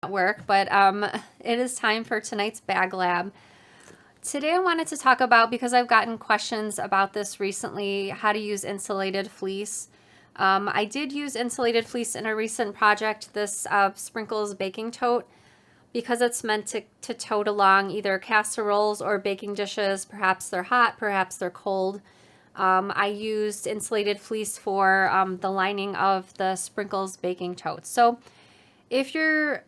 at work, but it is time for tonight's bag lab. Today I wanted to talk about, because I've gotten questions about this recently, how to use insulated fleece. I did use insulated fleece in a recent project, this Sprinkles baking tote, because it's meant to tote along either casseroles or baking dishes. Perhaps they're hot, perhaps they're cold. I used insulated fleece for the lining of the Sprinkles baking tote. So if you're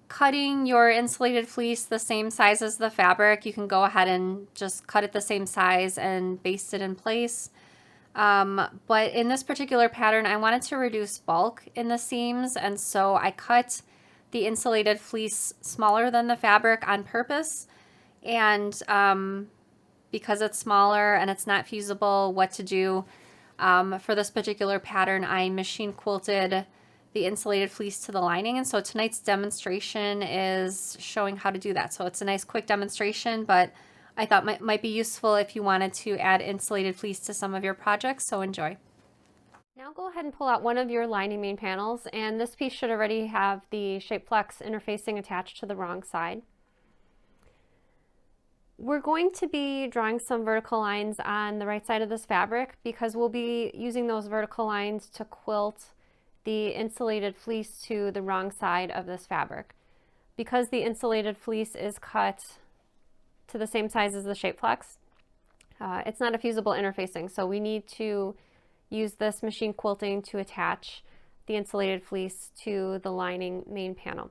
cutting your insulated fleece the same size as the fabric, you can go ahead and just cut it the same size and baste it in place. But in this particular pattern, I wanted to reduce bulk in the seams, and so I cut the insulated fleece smaller than the fabric on purpose. And because it's smaller and it's not feasible what to do, for this particular pattern, I machine quilted the insulated fleece to the lining. And so tonight's demonstration is showing how to do that. So it's a nice quick demonstration, but I thought might be useful if you wanted to add insulated fleece to some of your projects. So enjoy. Now go ahead and pull out one of your lining main panels, and this piece should already have the shape flex interfacing attached to the wrong side. We're going to be drawing some vertical lines on the right side of this fabric because we'll be using those vertical lines to quilt the insulated fleece to the wrong side of this fabric. Because the insulated fleece is cut to the same size as the shape flex, it's not a feasible interfacing, so we need to use this machine quilting to attach the insulated fleece to the lining main panel.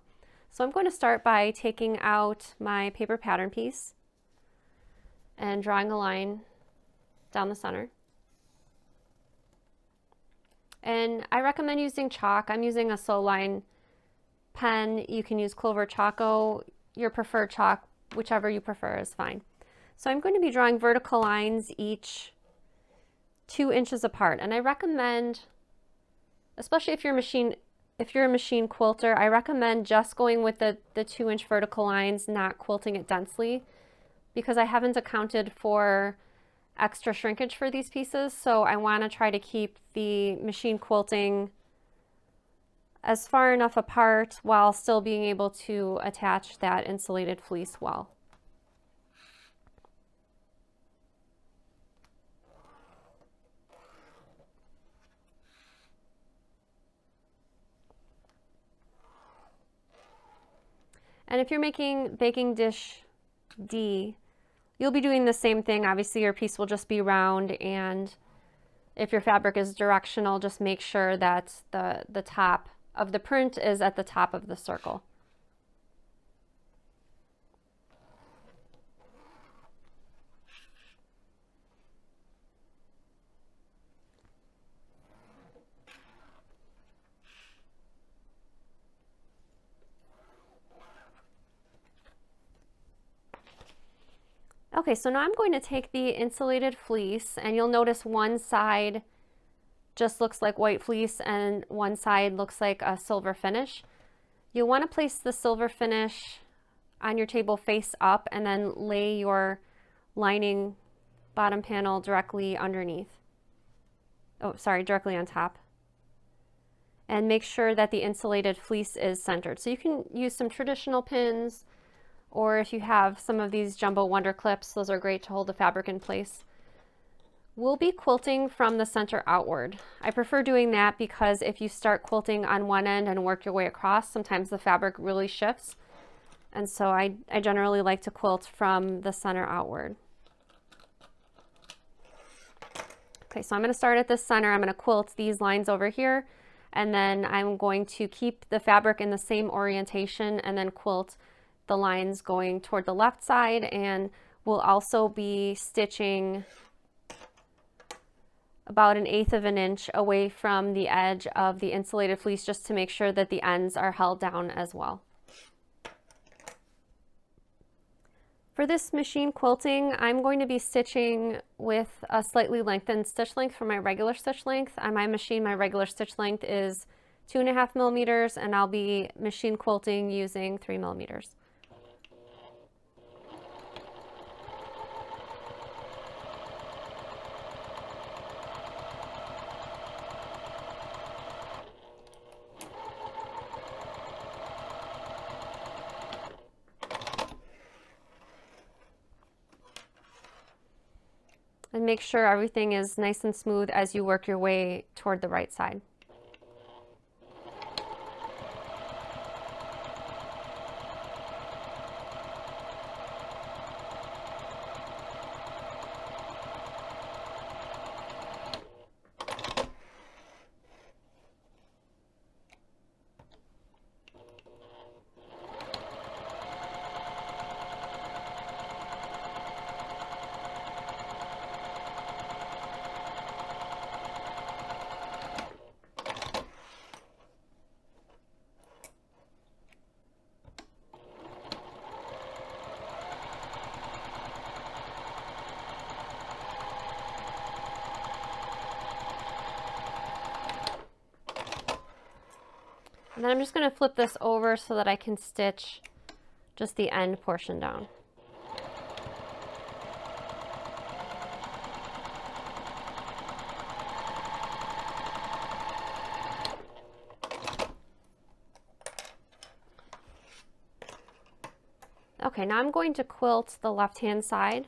So I'm going to start by taking out my paper pattern piece and drawing a line down the center. And I recommend using chalk. I'm using a Sew Line pen. You can use Clover Choco, your preferred chalk, whichever you prefer is fine. So I'm going to be drawing vertical lines each 2 inches apart. And I recommend, especially if you're a machine quilter, I recommend just going with the 2-inch vertical lines, not quilting it densely, because I haven't accounted for extra shrinkage for these pieces, so I want to try to keep the machine quilting as far enough apart while still being able to attach that insulated fleece well. And if you're making baking dish D, you'll be doing the same thing. Obviously your piece will just be round, and if your fabric is directional, just make sure that the top of the print is at the top of the circle. Okay, so now I'm going to take the insulated fleece, and you'll notice one side just looks like white fleece and one side looks like a silver finish. You'll want to place the silver finish on your table face up and then lay your lining bottom panel directly underneath. Oh, sorry, directly on top. And make sure that the insulated fleece is centered. So you can use some traditional pins, or if you have some of these jumbo wonder clips, those are great to hold the fabric in place. We'll be quilting from the center outward. I prefer doing that because if you start quilting on one end and work your way across, sometimes the fabric really shifts. And so I generally like to quilt from the center outward. Okay, so I'm going to start at the center. I'm going to quilt these lines over here, and then I'm going to keep the fabric in the same orientation and then quilt the lines going toward the left side, and we'll also be stitching about 1/8 of an inch away from the edge of the insulated fleece, just to make sure that the ends are held down as well. For this machine quilting, I'm going to be stitching with a slightly lengthened stitch length from my regular stitch length. On my machine, my regular stitch length is 2.5 millimeters, and I'll be machine quilting using 3 millimeters. And make sure everything is nice and smooth as you work your way toward the right side. And then I'm just going to flip this over so that I can stitch just the end portion down. Okay, now I'm going to quilt the left-hand side.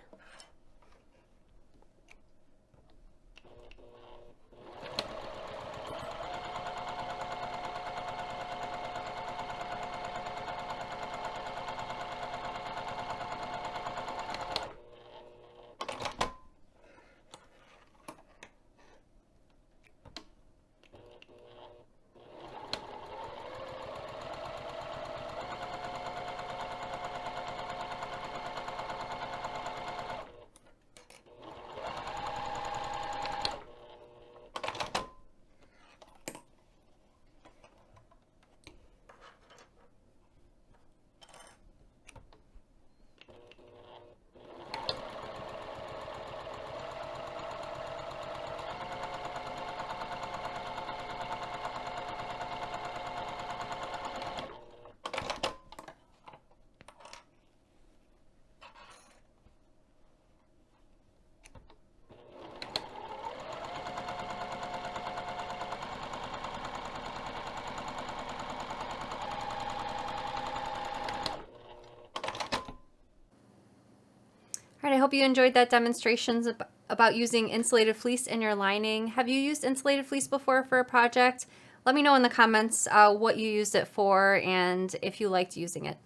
All right, I hope you enjoyed that demonstrations about using insulated fleece in your lining. Have you used insulated fleece before for a project? Let me know in the comments what you used it for and if you liked using it.